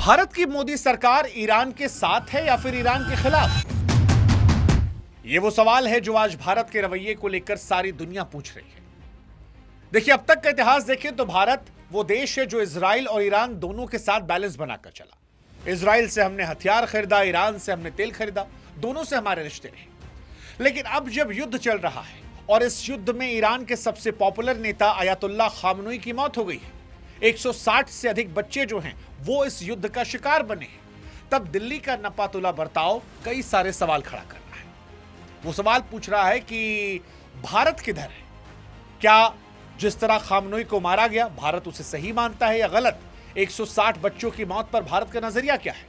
भारत की मोदी सरकार ईरान के साथ है या फिर ईरान के खिलाफ? यह वो सवाल है जो आज भारत के रवैये को लेकर सारी दुनिया पूछ रही है। देखिए, अब तक का इतिहास देखें तो भारत वो देश है जो इजराइल और ईरान दोनों के साथ बैलेंस बनाकर चला। इजराइल से हमने हथियार खरीदा, ईरान से हमने तेल खरीदा, दोनों से हमारे रिश्ते रहे। लेकिन अब जब युद्ध चल रहा है और इस युद्ध में ईरान के सबसे पॉपुलर नेता अयातुल्लाह खामनोई की मौत हो गई है, 160 से अधिक बच्चे जो हैं वो इस युद्ध का शिकार बने हैं, तब दिल्ली का नपातुला बर्ताव कई सारे सवाल खड़ा कर रहा है। वो सवाल पूछ रहा है कि भारत किधर है? क्या जिस तरह खामनोई को मारा गया भारत उसे सही मानता है या गलत? 160 बच्चों की मौत पर भारत का नजरिया क्या है?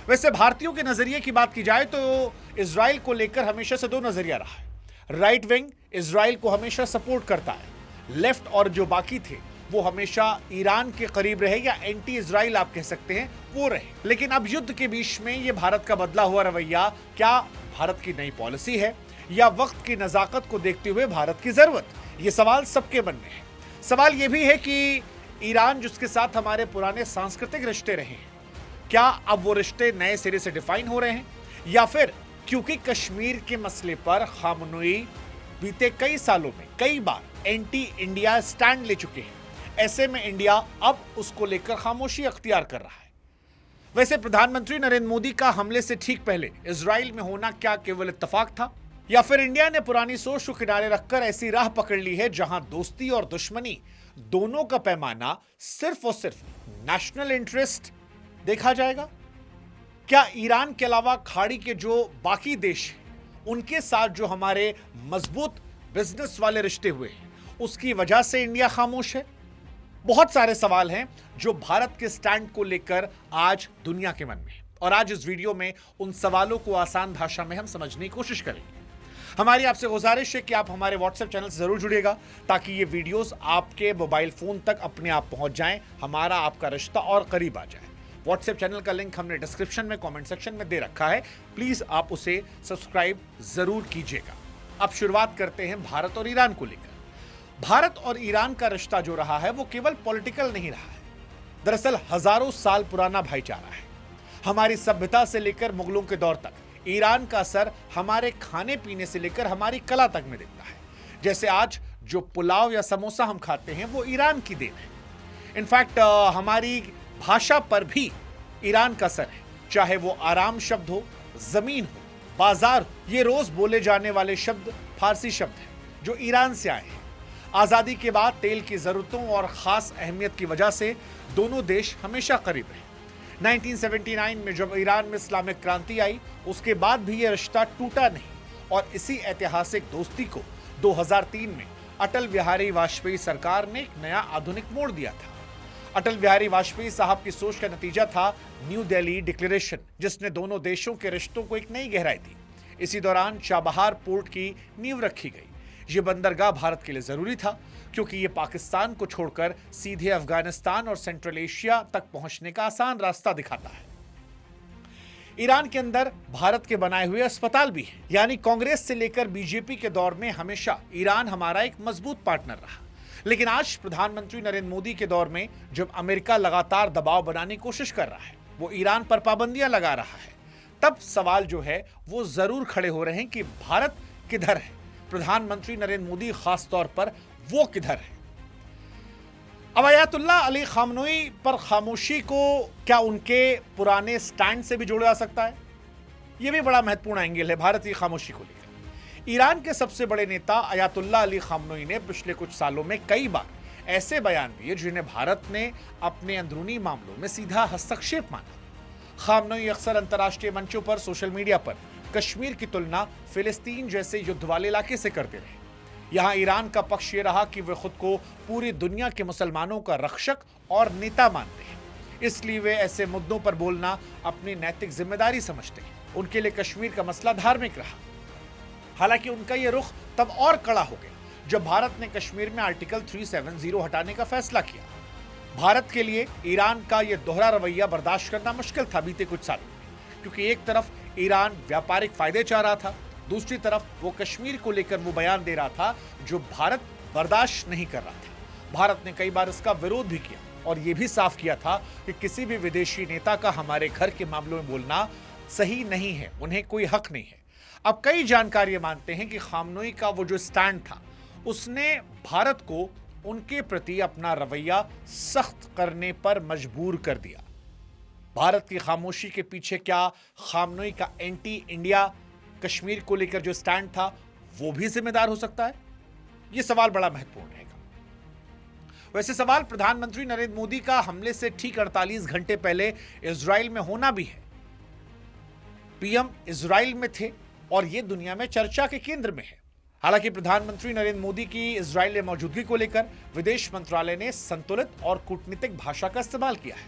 वैसे भारतीयों के नजरिए की बात की जाए तो इजराइल को लेकर हमेशा से दो नजरिया रहा है। राइट विंग इजराइल को हमेशा सपोर्ट करता है, लेफ्ट और जो बाकी थे वो हमेशा ईरान के करीब रहे या एंटी इजराइल आप कह सकते हैं वो रहे। लेकिन अब युद्ध के बीच में ये भारत का बदला हुआ रवैया क्या भारत की नई पॉलिसी है या वक्त की नजाकत को देखते हुए भारत की जरूरत? ये सवाल सबके मन में है। सवाल ये भी है कि ईरान जिसके साथ हमारे पुराने सांस्कृतिक रिश्ते रहे हैं, क्या अब वो रिश्ते नए सिरे से डिफाइन हो रहे हैं या फिर क्योंकि कश्मीर के मसले पर खामनोई बीते कई सालों में कई बार एंटी इंडिया स्टैंड ले चुके हैं, ऐसे में इंडिया अब उसको लेकर खामोशी अख्तियार कर रहा है? वैसे प्रधानमंत्री नरेंद्र मोदी का हमले से ठीक पहले इजराइल में होना क्या केवल इत्तेफाक था या फिर इंडिया ने पुरानी सोच को किनारे रखकर ऐसी राह पकड़ ली है जहां दोस्ती और दुश्मनी दोनों का पैमाना सिर्फ और सिर्फ नेशनल इंटरेस्ट देखा जाएगा? क्या ईरान के अलावा खाड़ी के जो बाकी देश हैं उनके साथ जो हमारे मजबूत बिजनेस वाले रिश्ते हुए हैं उसकी वजह से इंडिया खामोश है? बहुत सारे सवाल हैं जो भारत के स्टैंड को लेकर आज दुनिया के मन में है और आज इस वीडियो में उन सवालों को आसान भाषा में हम समझने की कोशिश करेंगे। हमारी आपसे गुजारिश है कि आप हमारे व्हाट्सएप चैनल से जरूर जुड़िएगा ताकि ये वीडियोस आपके मोबाइल फोन तक अपने आप पहुंच जाएं, हमारा आपका रिश्ता और करीब आ जाए। व्हाट्सएप चैनल का लिंक हमने डिस्क्रिप्शन में कमेंट सेक्शन में दे रखा है, प्लीज आप उसे सब्सक्राइब जरूर कीजिएगा। अब शुरुआत करते हैं भारत और ईरान को लेकर। भारत और ईरान का रिश्ता जो रहा है वो केवल पॉलिटिकल नहीं रहा है, दरअसल हजारों साल पुराना भाईचारा है। हमारी सभ्यता से लेकर मुगलों के दौर तक ईरान का असर हमारे खाने पीने से लेकर हमारी कला तक में दिखता है। जैसे आज जो पुलाव या समोसा हम खाते हैं वो ईरान की देन है। इनफैक्ट हमारी भाषा पर भी ईरान का असर है, चाहे वो आराम शब्द हो, जमीन हो, बाजार हो। ये रोज बोले जाने वाले शब्द फारसी शब्द हैं जो ईरान से आए हैं। आजादी के बाद तेल की जरूरतों और खास अहमियत की वजह से दोनों देश हमेशा करीब रहे। 1979 में जब ईरान में इस्लामिक क्रांति आई उसके बाद भी यह रिश्ता टूटा नहीं और इसी ऐतिहासिक दोस्ती को 2003 में अटल बिहारी वाजपेयी सरकार ने एक नया आधुनिक मोड़ दिया था। अटल बिहारी वाजपेयी साहब की सोच का नतीजा था न्यू दिल्ली डिक्लेरेशन, जिसने दोनों देशों के रिश्तों को एक नई गहराई दी। इसी दौरान चाबहार पोर्ट की नींव रखी गई। ये बंदरगाह भारत के लिए जरूरी था क्योंकि ये पाकिस्तान को छोड़कर सीधे अफगानिस्तान और सेंट्रल एशिया तक पहुंचने का आसान रास्ता दिखाता है। ईरान के अंदर भारत के बनाए हुए अस्पताल भी हैं, यानी कांग्रेस से लेकर बीजेपी के दौर में हमेशा ईरान हमारा एक मजबूत पार्टनर रहा। लेकिन आज प्रधानमंत्री नरेंद्र मोदी के दौर में जब अमेरिका लगातार दबाव बनाने की कोशिश कर रहा है, वो ईरान पर पाबंदियां लगा रहा है, तब सवाल जो है वो जरूर खड़े हो रहे हैं कि भारत किधर है? प्रधानमंत्री नरेंद्र मोदी खास तौर पर वो किधर है? अब अयातुल्लाह अली खामनोई पर खामोशी को क्या उनके पुराने स्टैंड से भी जोड़ा जा सकता है? यह भी बड़ा महत्वपूर्ण एंगल है भारतीय खामोशी को लेकर। ईरान के सबसे बड़े नेता अयातुल्लाह अली खामनोई ने पिछले कुछ सालों में कई बार ऐसे बयान दिए जिन्हें भारत ने अपने अंदरूनी मामलों में सीधा हस्तक्षेप माना। खामनोई अक्सर अंतर्राष्ट्रीय मंचों पर, सोशल मीडिया पर कश्मीर की तुलना फिलिस्तीन जैसे युद्ध वाले इलाके से करते रहे। यहां ईरान का पक्ष यह रहा कि वे खुद को पूरी दुनिया के मुसलमानों का रक्षक और नेता मानते हैं, इसलिए वे ऐसे मुद्दों पर बोलना अपनी नैतिक जिम्मेदारी समझते हैं। उनके लिए कश्मीर का मसला धार्मिक रहा। हालांकि उनका यह रुख तब और कड़ा हो गया जब भारत ने कश्मीर में आर्टिकल 370 हटाने का फैसला किया। भारत के लिए ईरान का यह दोहरा रवैया बर्दाश्त करना मुश्किल था बीते कुछ सालों में, क्योंकि एक तरफ ईरान व्यापारिक फायदे चाह रहा था, दूसरी तरफ वो कश्मीर को लेकर वो बयान दे रहा था जो भारत बर्दाश्त नहीं कर रहा था। भारत ने कई बार इसका विरोध भी किया और यह भी साफ किया था कि किसी भी विदेशी नेता का हमारे घर के मामलों में बोलना सही नहीं है, उन्हें कोई हक नहीं है। अब कई जानकारियां मानते हैं कि खामनोई का वो जो स्टैंड था उसने भारत को उनके प्रति अपना रवैया सख्त करने पर मजबूर कर दिया। भारत की खामोशी के पीछे क्या खामनोई का एंटी इंडिया कश्मीर को लेकर जो स्टैंड था वो भी जिम्मेदार हो सकता है? यह सवाल बड़ा महत्वपूर्ण रहेगा। वैसे सवाल प्रधानमंत्री नरेंद्र मोदी का हमले से ठीक 48 घंटे पहले इजराइल में होना भी है। पीएम इजराइल में थे और यह दुनिया में चर्चा के केंद्र में है। हालांकि प्रधानमंत्री नरेंद्र मोदी की इजराइल में मौजूदगी को लेकर विदेश मंत्रालय ने संतुलित और कूटनीतिक भाषा का इस्तेमाल किया है।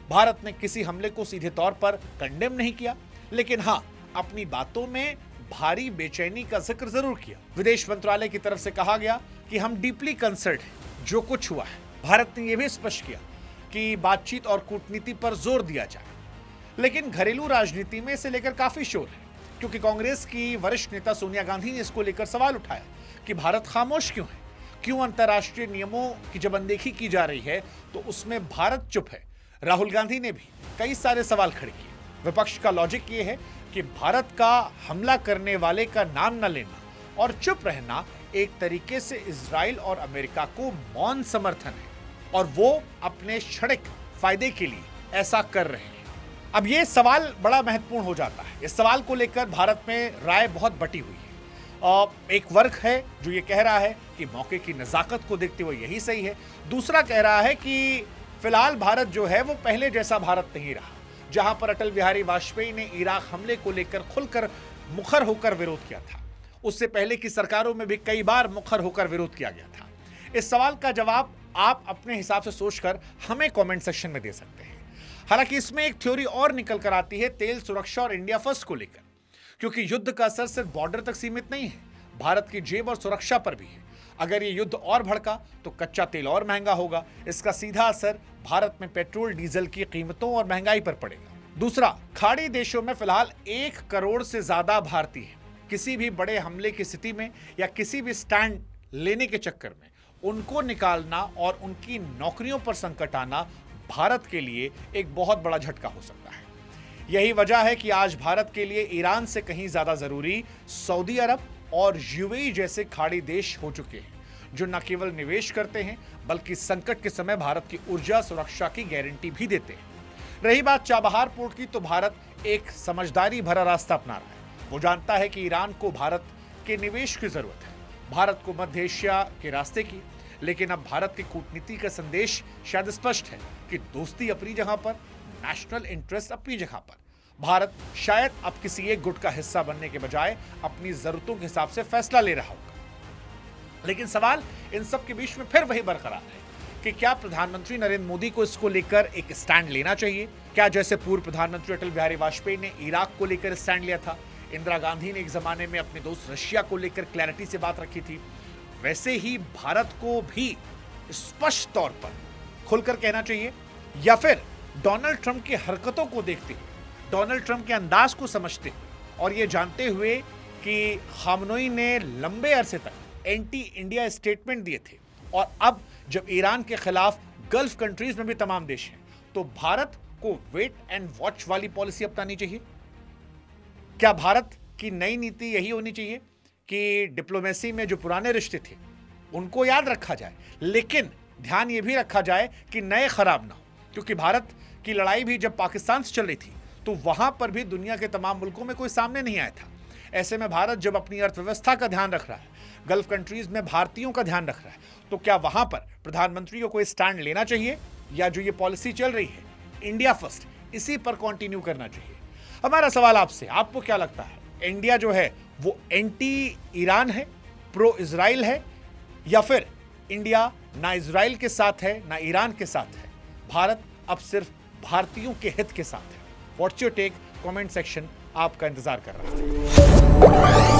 भारत ने किसी हमले को सीधे तौर पर कंडेम नहीं किया, लेकिन हां, अपनी बातों में भारी बेचैनी का जिक्र जरूर किया। विदेश मंत्रालय की तरफ से कहा गया कि हम डीपली कंसर्न्ड हैं जो कुछ हुआ है। भारत ने यह भी स्पष्ट किया कि बातचीत और कूटनीति पर जोर दिया जाए। लेकिन घरेलू राजनीति में इसे लेकर काफी शोर है, क्योंकि कांग्रेस की वरिष्ठ नेता सोनिया गांधी ने इसको लेकर सवाल उठाया कि भारत खामोश क्यों है, क्यों अंतर्राष्ट्रीय नियमों की जब अनदेखी की जा रही है तो उसमें भारत चुप है। राहुल गांधी ने भी कई सारे सवाल खड़े किए। विपक्ष का लॉजिक ये है कि भारत का हमला करने वाले का नाम न लेना और चुप रहना एक तरीके से इजराइल और अमेरिका को मौन समर्थन है और वो अपने क्षणिक फायदे के लिए ऐसा कर रहे हैं। अब ये सवाल बड़ा महत्वपूर्ण हो जाता है। इस सवाल को लेकर भारत में राय बहुत बटी हुई है और एक वर्ग है जो ये कह रहा है कि मौके की नजाकत को देखते हुए यही सही है। दूसरा कह रहा है कि फिलहाल भारत जो है वो पहले जैसा भारत नहीं रहा, जहां पर अटल बिहारी वाजपेयी ने इराक हमले को लेकर खुलकर मुखर होकर विरोध किया था। उससे पहले की सरकारों में भी कई बार मुखर होकर विरोध किया गया था। इस सवाल का जवाब आप अपने हिसाब से सोचकर हमें कमेंट सेक्शन में दे सकते हैं। हालांकि इसमें एक थ्योरी और निकल कर आती है तेल सुरक्षा और इंडिया फर्स्ट को लेकर, क्योंकि युद्ध का असर सिर्फ बॉर्डर तक सीमित नहीं है, भारत की जेब और सुरक्षा पर भी है। अगर ये युद्ध और भड़का तो कच्चा तेल और महंगा होगा। इसका सीधा असर भारत में पेट्रोल डीजल की कीमतों और महंगाई पर पड़ेगा। दूसरा, खाड़ी देशों में फिलहाल 1 करोड़ से ज्यादा भारतीय हैं। किसी भी बड़े हमले की स्थिति में या किसी भी स्टैंड लेने के चक्कर में उनको निकालना और उनकी नौकरियों पर संकट आना भारत के लिए एक बहुत बड़ा झटका हो सकता है। यही वजह है कि आज भारत के लिए ईरान से कहीं ज्यादा जरूरी सऊदी अरब और यूएई जैसे खाड़ी देश हो चुके हैं, जो न केवल निवेश करते हैं बल्कि संकट के समय भारत की ऊर्जा सुरक्षा की गारंटी भी देते हैं। रही बात चाबहार पोर्ट की, तो भारत एक समझदारी भरा रास्ता अपना रहा है। वो जानता है कि ईरान को भारत के निवेश की जरूरत है, भारत को मध्य एशिया के रास्ते की। लेकिन अब भारत की कूटनीति का संदेश शायद स्पष्ट है कि दोस्ती अपनी जगह पर, नेशनल इंटरेस्ट अपनी जगह पर। भारत शायद अब किसी एक गुट का हिस्सा बनने के बजाय अपनी जरूरतों के हिसाब से फैसला ले रहा होगा। लेकिन सवाल इन सब के बीच में फिर वही बरकरार है कि क्या प्रधानमंत्री नरेंद्र मोदी को इसको लेकर एक स्टैंड लेना चाहिए? क्या जैसे पूर्व प्रधानमंत्री अटल बिहारी वाजपेयी ने इराक को लेकर स्टैंड लिया था, इंदिरा गांधी ने एक जमाने में अपने दोस्त रशिया को लेकर क्लैरिटी से बात रखी थी, वैसे ही भारत को भी स्पष्ट तौर पर खुलकर कहना चाहिए? या फिर डोनाल्ड ट्रंप की हरकतों को देखते हुए, डोनाल्ड ट्रंप के अंदाज को समझते हुए और ये जानते हुए कि खामनोई ने लंबे अरसे तक एंटी इंडिया स्टेटमेंट दिए थे और अब जब ईरान के खिलाफ गल्फ कंट्रीज में भी तमाम देश हैं, तो भारत को वेट एंड वॉच वाली पॉलिसी अपनानी चाहिए? क्या भारत की नई नीति यही होनी चाहिए कि डिप्लोमेसी में जो पुराने रिश्ते थे उनको याद रखा जाए, लेकिन ध्यान ये भी रखा जाए कि नए खराब ना हो? क्योंकि भारत की लड़ाई भी जब पाकिस्तान से चल रही थी तो वहां पर भी दुनिया के तमाम मुल्कों में कोई सामने नहीं आया था। ऐसे में भारत जब अपनी अर्थव्यवस्था का ध्यान रख रहा है, गल्फ कंट्रीज में भारतीयों का ध्यान रख रहा है, तो क्या वहां पर प्रधानमंत्री को कोई स्टैंड लेना चाहिए या जो ये पॉलिसी चल रही है इंडिया फर्स्ट, इसी पर कंटिन्यू करना चाहिए? हमारा सवाल आपसे, आपको क्या लगता है, इंडिया जो है वो एंटी ईरान है, प्रो इजराइल है, या फिर इंडिया ना इजराइल के साथ है ना ईरान के साथ है, भारत अब सिर्फ भारतीयों के हित के साथ है? What's your take? Comment section आपका इंतजार कर रहा है।